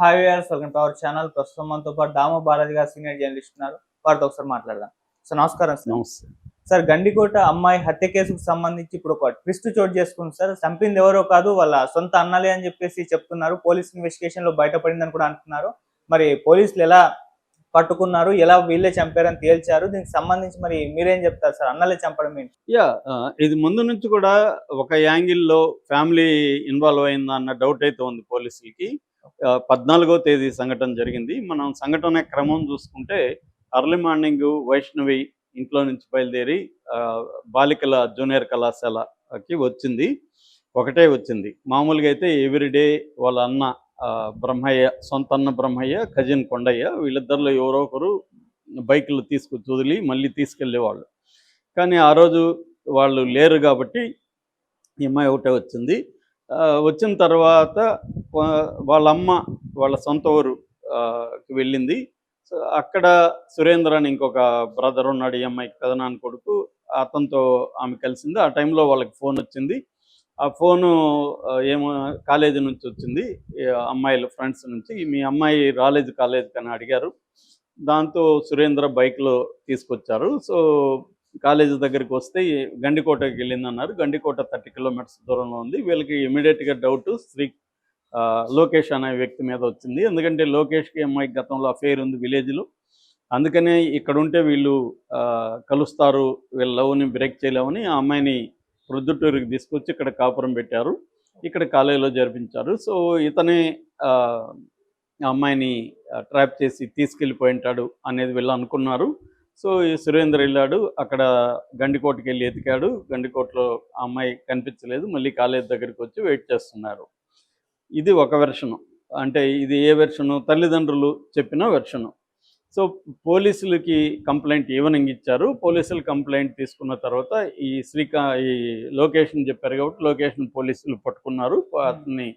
Hi viewers, welcome to our channel. ప్రస్తుతం మనతో పాటు దామో బాలాజీ గారు సీనియర్ జర్నలిస్ట్ ఉన్నారు. వారితో ఒకసారి మాట్లాడదాం. సార్ నమస్కారం. సార్ నమస్తే. సార్ గండికోట అమ్మాయి హత్య కేసుకు సంబంధించి ఇప్పుడు ఒక ట్విస్ట్ చోటు చేసుకుంది సార్. చంపింది ఎవరో కాదు, వాళ్ళ సొంత అన్నలే అని చెప్పేసి చెప్తున్నారు. పోలీస్ ఇన్వెస్టిగేషన్ లో బయటపడిందని కూడా అంటున్నారు. మరి పోలీసులు ఎలా పట్టుకున్నారు, ఎలా వీళ్ళే చంపారని తేల్చారు? దీనికి సంబంధించి మరి మీరేం చెప్తారు సార్? అన్నలే చంపడం ఏంటి? ఇది ముందు నుంచి కూడా ఒక యాంగిల్లో ఫ్యామిలీ ఇన్వాల్వ్ అయిందా అన్న డౌట్ అయితే ఉంది పోలీసులకి. 14వ తేదీ సంఘటన జరిగింది. మనం సంఘటన క్రమం చూసుకుంటే అర్లీ మార్నింగ్ వైష్ణవి ఇంట్లో నుంచి బయలుదేరి బాలికల జూనియర్ కళాశాలకి వచ్చింది. ఒకటే వచ్చింది. మామూలుగా అయితే ఎవ్రీడే వాళ్ళ అన్న బ్రహ్మయ్య, సొంత అన్న బ్రహ్మయ్య, కజిన్ కొండయ్య, వీళ్ళిద్దరిలో ఎవరో ఒకరు బైకులు తీసుకొచ్చి వదిలి మళ్ళీ తీసుకెళ్ళేవాళ్ళు. కానీ ఆ రోజు వాళ్ళు లేరు కాబట్టి ఈ అమ్మాయి ఒకటే వచ్చింది. వచ్చిన తర్వాత వాళ్ళమ్మ వాళ్ళ సొంత ఊరుకి వెళ్ళింది. సో అక్కడ సురేంద్ర అని ఇంకొక బ్రదర్ ఉన్నాడు, ఈ అమ్మాయికి పెదనాన్న కొడుకు, అతనితో ఆమె కలిసింది. ఆ టైంలో వాళ్ళకి ఫోన్ వచ్చింది. ఆ ఫోను ఏమో కాలేజీ నుంచి వచ్చింది, అమ్మాయిల ఫ్రెండ్స్ నుంచి. మీ అమ్మాయి రాలేదు కాలేజీకి అని అడిగారు. దాంతో సురేంద్ర బైక్లో తీసుకొచ్చారు. సో కాలేజీ దగ్గరికి వస్తే గండికోటకి వెళ్ళిందన్నారు. గండికోట 30 కిలోమీటర్స్ దూరంలో ఉంది. వీళ్ళకి ఇమీడియట్గా డౌట్ లోకేష్ అనే వ్యక్తి మీద వచ్చింది. ఎందుకంటే లోకేష్కి అమ్మాయికి గతంలో అఫేర్ ఉంది విలేజ్లో. అందుకనే ఇక్కడ ఉంటే వీళ్ళు కలుస్తారు, వీళ్ళ లవ్ని బ్రేక్ చేయలేమని ఆ అమ్మాయిని ప్రొద్దుటూరుకి తీసుకొచ్చి ఇక్కడ కాపురం పెట్టారు. ఇక్కడ కాలేజీలో జరిపించారు. సో ఇతనే ఆ అమ్మాయిని ట్రాప్ చేసి తీసుకెళ్ళిపోయి ఉంటాడు అనేది వీళ్ళు అనుకున్నారు. సో ఈ సురేంద్ర వెళ్ళాడు, అక్కడ గండికోటకి వెళ్ళి ఎతికాడు. గండికోటలో ఆ అమ్మాయి కనిపించలేదు. మళ్ళీ కాలేజ్ దగ్గరికి వచ్చి వెయిట్ చేస్తున్నారు. ఇది ఒక వెర్షను. అంటే ఇది ఏ వెర్షను? తల్లిదండ్రులు చెప్పిన వెర్షను. సో పోలీసులకి కంప్లైంట్ ఈవినింగ్ ఇచ్చారు. పోలీసులు కంప్లైంట్ తీసుకున్న తర్వాత ఈ లొకేషన్ చెప్పారు కాబట్టి లొకేషన్ పోలీసులు పట్టుకున్నారు. అతన్ని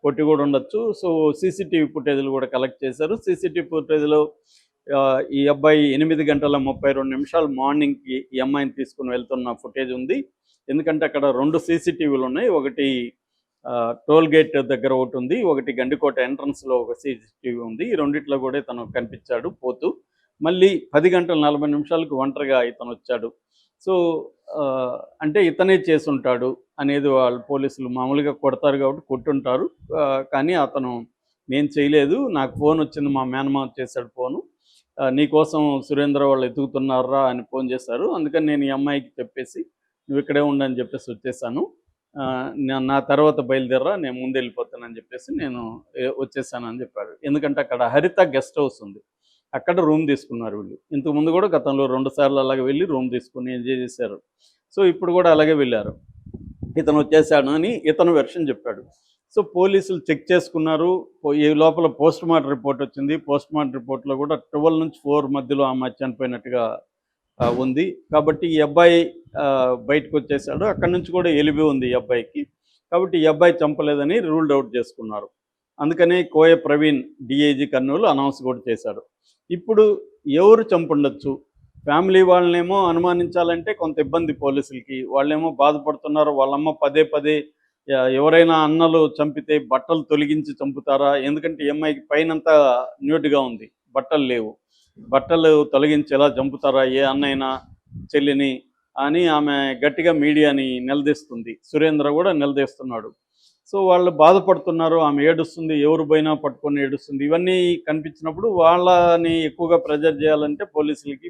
కొట్టి కూడా ఉండొచ్చు. సో సీసీటీవీ ఫుటేజ్లు కూడా కలెక్ట్ చేశారు. సీసీటీవీ ఫుటేజ్లో ఈ అబ్బాయి 8:32 మార్నింగ్కి ఈ అమ్మాయిని తీసుకుని వెళ్తున్న ఫుటేజ్ ఉంది. ఎందుకంటే అక్కడ 2 సీసీటీవీలు ఉన్నాయి. ఒకటి టోల్ గేట్ దగ్గర ఒకటి ఉంది, ఒకటి గండికోట ఎంట్రన్స్లో ఒక సీసీటీవీ ఉంది. ఈ రెండిట్లో కూడా ఇతను కనిపించాడు పోతూ. మళ్ళీ 10:40 ఒంటరిగా ఇతను వచ్చాడు. సో అంటే ఇతనే చేసుంటాడు అనేది వాళ్ళు పోలీసులు మామూలుగా కొడతారు కాబట్టి కొట్టుంటారు. కానీ అతను నేను చేయలేదు, నాకు ఫోన్ వచ్చింది, మా మేనమామ చేశాడు ఫోను, నీకోసం సురేంద్ర వాళ్ళు ఎతుకుతున్నారా అని ఫోన్ చేశారు. అందుకని నేను ఈ అమ్మాయికి చెప్పేసి నువ్వు ఇక్కడే ఉండని చెప్పేసి వచ్చేసాను, నా తర్వాత బయలుదేరా, నేను ముందు వెళ్ళిపోతానని చెప్పేసి నేను వచ్చేసానని చెప్పాడు. ఎందుకంటే అక్కడ హరిత గెస్ట్ హౌస్ ఉంది, అక్కడ రూమ్ తీసుకున్నారు వీళ్ళు. ఇంతకుముందు కూడా గతంలో 2 సార్లు అలాగే వెళ్ళి రూమ్ తీసుకుని ఎంజాయ్ చేశారు. సో ఇప్పుడు కూడా అలాగే వెళ్ళారు. ఇతను వచ్చేసాడు అని ఇతను వెర్షన్ చెప్పాడు. సో పోలీసులు చెక్ చేసుకున్నారు. ఈ లోపల పోస్ట్ మార్టం రిపోర్ట్ వచ్చింది. పోస్ట్ మార్టం రిపోర్ట్లో కూడా 12 నుంచి 4 మధ్యలో ఆమె చనిపోయినట్టుగా ఉంది. కాబట్టి ఈ అబ్బాయి బయటకు వచ్చేసాడు. అక్కడి నుంచి కూడా ఎలిబి ఉంది ఈ అబ్బాయికి. కాబట్టి ఈ అబ్బాయి చంపలేదని రూల్డ్ అవుట్ చేసుకున్నారు. అందుకనే కోయ ప్రవీణ్ డిఐజీ కర్నూలు అనౌన్స్ కూడా చేశాడు. ఇప్పుడు ఎవరు చంపుండొచ్చు? ఫ్యామిలీ వాళ్ళనేమో అనుమానించాలంటే కొంత ఇబ్బంది పోలీసులకి. వాళ్ళేమో బాధపడుతున్నారు. వాళ్ళమ్మ పదే పదే ఎవరైనా అన్నలు చంపితే బట్టలు తొలగించి చంపుతారా? ఎందుకంటే ఈ అమ్మాయికి పైనంతా న్యూట్గా ఉంది, బట్టలు లేవు, బట్టలు తొలగించి ఎలా చంపుతారా ఏ అన్నైనా చెల్లిని అని ఆమె గట్టిగా మీడియాని నిలదీస్తుంది. సురేంద్ర కూడా నిలదీస్తున్నాడు. సో వాళ్ళు బాధపడుతున్నారు, ఆమె ఏడుస్తుంది, ఎవరు పోయినా పట్టుకొని ఏడుస్తుంది. ఇవన్నీ కనిపించినప్పుడు వాళ్ళని ఎక్కువగా ప్రెజర్ చేయాలంటే పోలీసులకి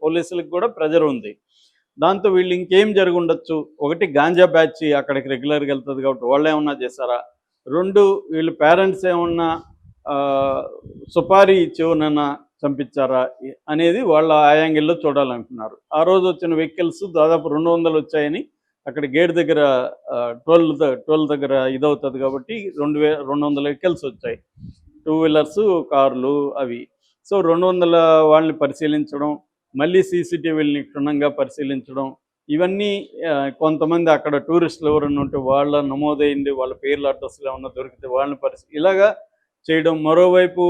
పోలీసులకి కూడా ప్రెజర్ ఉంది. దాంతో వీళ్ళు ఇంకేం జరిగి ఉండొచ్చు? ఒకటి గాంజా బ్యాచ్ అక్కడికి రెగ్యులర్గా వెళ్తుంది కాబట్టి వాళ్ళు ఏమన్నా చేశారా? 2 వీళ్ళు పేరెంట్స్ ఏమన్నా సుపారీ ఇచ్చేవనన్నా చంపించారా అనేది వాళ్ళ ఆ యాంగిల్లో చూడాలనుకున్నారు. ఆ రోజు వచ్చిన వెహికల్స్ దాదాపు 200 వచ్చాయని అక్కడ గేట్ దగ్గర టోల్ దగ్గర ఇదవుతుంది కాబట్టి 200 వెహికల్స్ వచ్చాయి, 2 వీలర్స్, కార్లు అవి. సో 200 వాళ్ళని పరిశీలించడం, మళ్ళీ సీసీటీవీలని క్షుణ్ణంగా పరిశీలించడం, ఇవన్నీ కొంతమంది అక్కడ టూరిస్టులు ఎవరన్నా ఉంటే వాళ్ళ నమోదైంది, వాళ్ళ పేర్ల అడ్రస్లు ఏమన్నా దొరికితే వాళ్ళని ఇలాగా చేయడం. మరోవైపు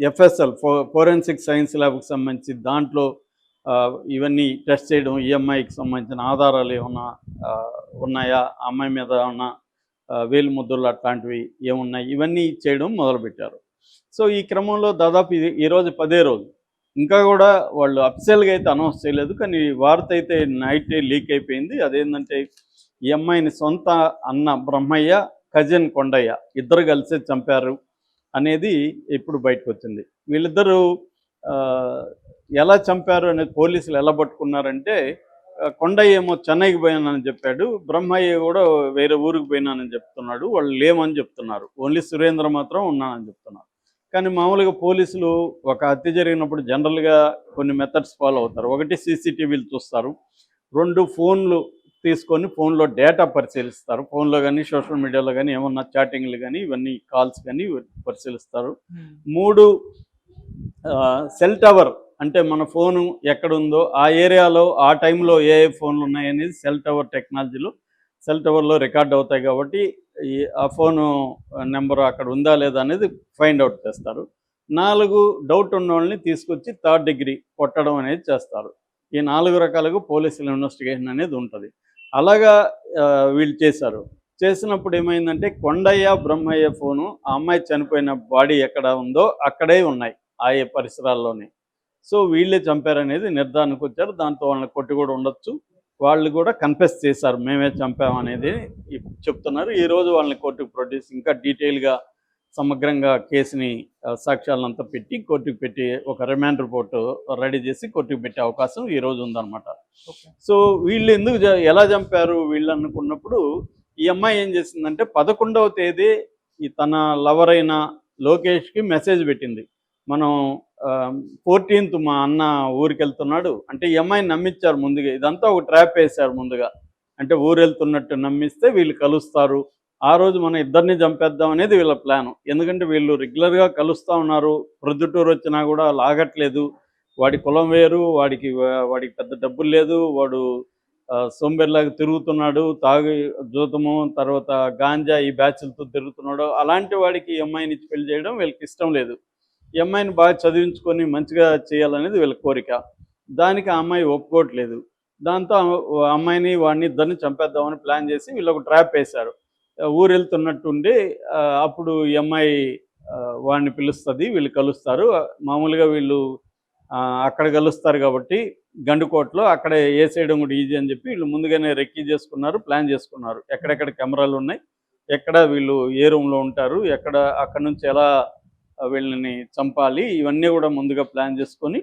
ఎఫ్ఎస్ఎల్ ఫోరెన్సిక్ సైన్స్ ల్యాబ్కి సంబంధించి దాంట్లో ఇవన్నీ టెస్ట్ చేయడం, ఈఎంఐకి సంబంధించిన ఆధారాలు ఏమన్నా ఉన్నాయా, అమ్మాయి మీద ఏమన్నా వేలు ముద్రలు అట్లాంటివి ఏమున్నాయి ఇవన్నీ చేయడం మొదలుపెట్టారు. సో ఈ క్రమంలో దాదాపు ఈరోజు 10వ రోజు. ఇంకా కూడా వాళ్ళు అఫీషియల్గా అయితే అనౌన్స్ చేయలేదు, కానీ వార్త అయితే నైటే లీక్ అయిపోయింది. అదేంటంటే ఈ అమ్మాయిని సొంత అన్న బ్రహ్మయ్య, కజిన్ కొండయ్య ఇద్దరు కలిసే చంపారు అనేది ఇప్పుడు బయటకు వచ్చింది. వీళ్ళిద్దరూ ఎలా చంపారు అనేది పోలీసులు ఎలా పట్టుకున్నారంటే, కొండయ్య ఏమో చెన్నైకి పోయానని చెప్పాడు, బ్రహ్మయ్య కూడా వేరే ఊరికి పోయినానని చెప్తున్నాడు. వాళ్ళు లేమని చెప్తున్నారు, ఓన్లీ సురేంద్ర మాత్రం ఉన్నానని చెప్తున్నారు. కానీ మామూలుగా పోలీసులు ఒక హత్య జరిగినప్పుడు జనరల్గా కొన్ని మెథడ్స్ ఫాలో అవుతారు. ఒకటి సీసీటీవీలు చూస్తారు, 2 ఫోన్లు తీసుకొని ఫోన్లో డేటా పరిశీలిస్తారు, ఫోన్లో కానీ సోషల్ మీడియాలో కానీ ఏమన్నా చాటింగ్లు కానీ ఇవన్నీ కాల్స్ కానీ పరిశీలిస్తారు. 3 సెల్ టవర్, అంటే మన ఫోను ఎక్కడుందో ఆ ఏరియాలో ఆ టైంలో ఏ ఫోన్లు ఉన్నాయనేది సెల్ టవర్ టెక్నాలజీలో సెల్ టవర్లో రికార్డ్ అవుతాయి కాబట్టి ఆ ఫోను నెంబర్ అక్కడ ఉందా లేదా అనేది ఫైండ్ అవుట్ చేస్తారు. 4 డౌట్ ఉన్న వాళ్ళని తీసుకొచ్చి 3rd డిగ్రీ కొట్టడం అనేది చేస్తారు. ఈ 4 రకాలుగా పోలీసుల ఇన్వెస్టిగేషన్ అనేది ఉంటుంది. అలాగా వీళ్ళు చేశారు. చేసినప్పుడు ఏమైందంటే కొండయ్య బ్రహ్మయ్య ఫోను ఆ అమ్మాయి చనిపోయిన బాడీ ఎక్కడ ఉందో అక్కడే ఉన్నాయి, ఆయా పరిసరాల్లోనే. సో వీళ్ళే చంపారనేది నిర్ధారణకు వచ్చారు. దాంతో వాళ్ళని కొట్టి కూడా ఉండొచ్చు. వాళ్ళు కూడా కన్ఫెస్ చేశారు, మేమే చంపామనేది చెప్తున్నారు. ఈరోజు వాళ్ళని కోర్టుకు ప్రొడ్యూస్ ఇంకా డీటెయిల్గా సమగ్రంగా కేసుని సాక్ష్యాలంతా పెట్టి కోర్టుకు పెట్టి ఒక రిమాండ్ రిపోర్టు రెడీ చేసి కోర్టుకు పెట్టే అవకాశం ఈరోజు ఉందన్నమాట. సో వీళ్ళు ఎందుకు ఎలా చంపారు వీళ్ళు అనుకున్నప్పుడు, ఈ అమ్మాయి ఏం చేసిందంటే 11వ తేదీ ఈ తన లవర్ అయిన లోకేష్కి మెసేజ్ పెట్టింది, మనం 14th మా అన్న ఊరికి వెళ్తున్నాడు అంటే. ఈ అమ్మాయిని నమ్మించారు ముందుగా, ఇదంతా ఒక ట్రాప్ వేశారు ముందుగా. అంటే ఊరు వెళ్తున్నట్టు నమ్మిస్తే వీళ్ళు కలుస్తారు, ఆ రోజు మనం ఇద్దరిని చంపేద్దాం అనేది వీళ్ళ ప్లాను. ఎందుకంటే వీళ్ళు రెగ్యులర్గా కలుస్తూ ఉన్నారు, ప్రొద్దుటూరు వచ్చినా కూడా లాగట్లేదు. వాడి కులం వేరు, వాడికి పెద్ద డబ్బులు లేదు, వాడు సోంబేర్లాగా తిరుగుతున్నాడు, తాగి జూతము తర్వాత గాంజా ఈ బ్యాచ్లతో తిరుగుతున్నాడు. అలాంటి వాడికి ఈ అమ్మాయిని ఇచ్చి పెళ్లి చేయడం వీళ్ళకి ఇష్టం లేదు. ఈ అమ్మాయిని బాగా చదివించుకొని మంచిగా చేయాలనేది వీళ్ళ కోరిక. దానికి ఆ అమ్మాయి ఒప్పుకోవట్లేదు. దాంతో అమ్మాయిని వాడిని ఇద్దరిని చంపేద్దామని ప్లాన్ చేసి వీళ్ళు ఒక ట్రాప్ వేశారు. ఊరు వెళ్తున్నట్టుండి అప్పుడు ఈ అమ్మాయి వాడిని పిలుస్తుంది, వీళ్ళు కలుస్తారు. మామూలుగా వీళ్ళు అక్కడ కలుస్తారు కాబట్టి గండుకోటలో అక్కడ వేసేయడం కూడా ఈజీ అని చెప్పి వీళ్ళు ముందుగానే రెక్కీ చేసుకున్నారు, ప్లాన్ చేసుకున్నారు. ఎక్కడెక్కడ కెమెరాలు ఉన్నాయి, ఎక్కడ వీళ్ళు ఏ రూమ్లో ఉంటారు, ఎక్కడ అక్కడ నుంచి ఎలా వీళ్ళని చంపాలి, ఇవన్నీ కూడా ముందుగా ప్లాన్ చేసుకొని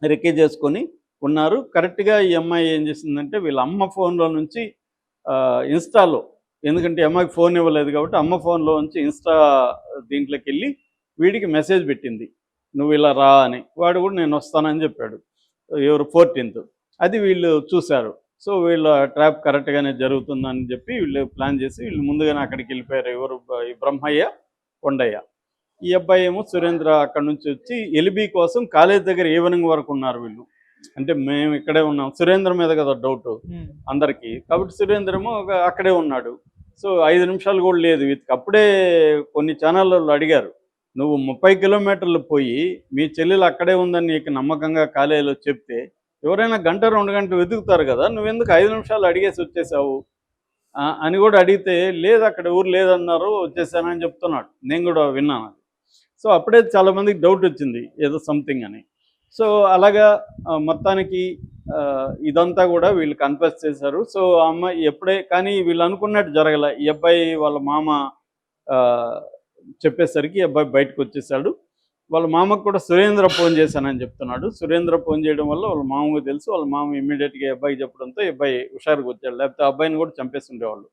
రెక్కీ చేసుకొని ఉన్నారు. కరెక్ట్గా ఈ అమ్మాయి ఏం చేసిందంటే వీళ్ళ అమ్మ ఫోన్లో నుంచి ఇన్స్టాలో, ఎందుకంటే అమ్మాయికి ఫోన్ ఇవ్వలేదు కాబట్టి అమ్మ ఫోన్లో నుంచి ఇన్స్టా దీంట్లోకి వెళ్ళి వీడికి మెసేజ్ పెట్టింది, నువ్వు ఇలా రా అని. వాడు కూడా నేను వస్తానని చెప్పాడు. ఎవరు 14th. అది వీళ్ళు చూశారు. సో వీళ్ళ ట్రాప్ కరెక్ట్గానే జరుగుతుందని చెప్పి వీళ్ళు ప్లాన్ చేసి వీళ్ళు ముందుగానే అక్కడికి వెళ్ళిపోయారు. ఎవరు, ఈ బ్రహ్మయ్య కొండయ్య. ఈ అబ్బాయి ఏమో సురేంద్ర అక్కడ నుంచి వచ్చి ఎలిబి కోసం కాలేజ్ దగ్గర ఈవినింగ్ వరకు ఉన్నారు వీళ్ళు. అంటే మేము ఇక్కడే ఉన్నాం, సురేంద్ర మీద కదా డౌట్ అందరికీ, కాబట్టి సురేంద్ర ఏమో అక్కడే ఉన్నాడు. సో 5 నిమిషాలు కూడా లేదు, అప్పుడే కొన్ని ఛానళ్ళు అడిగారు, నువ్వు 30 కిలోమీటర్లు పోయి మీ చెల్లెలు అక్కడే ఉందని నీకు నమ్మకంగా కాలేజీలో చెప్తే ఎవరైనా 1-2 గంటలు వెతుకుతారు కదా, నువ్వెందుకు 5 నిమిషాలు అడిగేసి వచ్చేసావు అని కూడా అడిగితే, లేదు అక్కడ ఊరు లేదన్నారు, వచ్చేసానని చెప్తున్నాడు. నేను కూడా విన్నాను. సో అప్పుడే చాలామందికి డౌట్ వచ్చింది ఏదో సంథింగ్ అని. సో అలాగా మొత్తానికి ఇదంతా కూడా వీళ్ళు కన్ఫెస్ చేశారు. సో ఆ అమ్మాయి ఎప్పుడే కానీ వీళ్ళు అనుకున్నట్టు జరగలే. ఈ అబ్బాయి వాళ్ళ మామ చెప్పేసరికి ఈ అబ్బాయి బయటకు వచ్చేసాడు. వాళ్ళ మామకు కూడా సురేంద్ర ఫోన్ చేశానని చెప్తున్నాడు. సురేంద్ర ఫోన్ చేయడం వల్ల వాళ్ళ మామకు తెలుసు. వాళ్ళ మామ ఇమ్మీడియట్గా అబ్బాయి చెప్పడంతో అబ్బాయి హుషారుగా వచ్చాడు, లేకపోతే అబ్బాయిని కూడా చంపేసి ఉండేవాళ్ళు.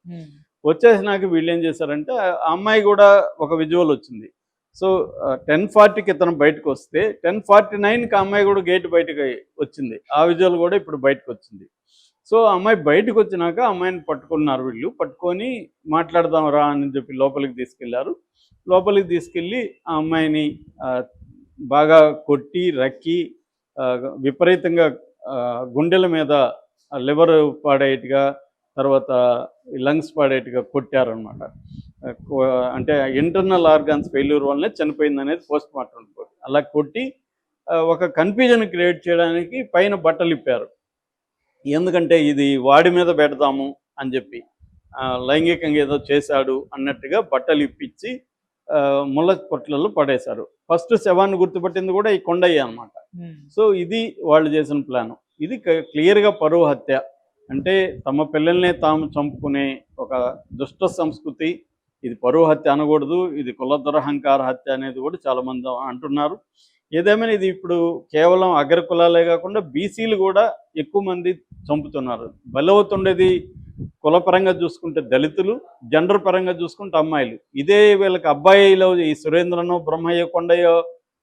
వచ్చేసినాక వీళ్ళు ఏం చేశారంటే, ఆ అమ్మాయి కూడా ఒక విజువల్ వచ్చింది. సో 10:40కి ఇతను బయటకు వస్తే 10:49కి ఆ అమ్మాయి కూడా గేట్ బయటకు వచ్చింది. ఆ విజువల్ కూడా ఇప్పుడు బయటకు వచ్చింది. సో ఆ అమ్మాయి బయటకు వచ్చినాక అమ్మాయిని పట్టుకున్నారు వీళ్ళు. పట్టుకొని మాట్లాడదాం రా అని చెప్పి లోపలికి తీసుకెళ్లారు. లోపలికి తీసుకెళ్ళి ఆ అమ్మాయిని బాగా కొట్టి రక్కి విపరీతంగా గుండెల మీద లివర్ పాడేట్టుగా, తర్వాత లంగ్స్ పాడేట్టుగా కొట్టారనమాట. అంటే ఇంటర్నల్ ఆర్గాన్స్ ఫెయిల్యూర్ వల్లనే చనిపోయింది అనేది పోస్ట్ మార్టం రిపోర్ట్. అలా కొట్టి ఒక కన్ఫ్యూజన్ క్రియేట్ చేయడానికి పైన బట్టలు ఇప్పారు. ఎందుకంటే ఇది వాడి మీద పెడదాము అని చెప్పి. లైంగికంగా ఏదో చేశాడు అన్నట్టుగా బట్టలు ఇప్పించి ముళ్ళ పొట్లలో పడేశారు. ఫస్ట్ శవాన్ని గుర్తుపట్టింది కూడా ఈ కొండయ్య అనమాట. సో ఇది వాళ్ళు చేసిన ప్లాన్. ఇది క్లియర్గా పరువు హత్య. అంటే తమ పిల్లల్నే తాము చంపుకునే ఒక దుష్ట సంస్కృతి. ఇది పరువు హత్య అనకూడదు, ఇది కుల దురహంకార హత్య అనేది కూడా చాలామంది అంటున్నారు. ఏదేమైనా ఇది ఇప్పుడు కేవలం అగ్ర కులాలే కాకుండా బీసీలు కూడా ఎక్కువ మంది చంపుతున్నారు. బలవుతుండేది కులపరంగా చూసుకుంటే దళితులు, జెండర్ పరంగా చూసుకుంటే అమ్మాయిలు. ఇదే వీళ్ళకి అబ్బాయిలో ఈ సురేంద్రనో బ్రహ్మయ్య కొండయ్యో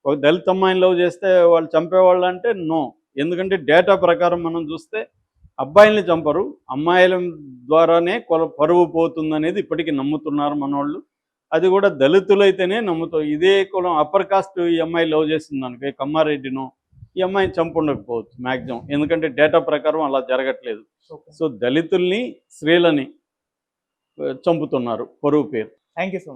ఒక దళిత అమ్మాయిని లవ్ చేస్తే వాళ్ళు చంపేవాళ్ళు అంటే నో. ఎందుకంటే డేటా ప్రకారం మనం చూస్తే అబ్బాయిల్ని చంపరు, అమ్మాయిల ద్వారానే పరువు పోతుందనేది ఇప్పటికీ నమ్ముతున్నారు మనోళ్ళు. అది కూడా దళితులైతేనే నమ్ముతారు. ఇదే కులం అప్పర్ కాస్ట్ ఈ అమ్మాయి లవ్ చేస్తుంది అనుకో, కమ్మారెడ్డినో, ఈ అమ్మాయిని చంపుండకపోవచ్చు మ్యాక్సిమం. ఎందుకంటే డేటా ప్రకారం అలా జరగట్లేదు. సో దళితుల్ని, స్త్రీలని చంపుతున్నారు పరువు పేరు. Thank you so much.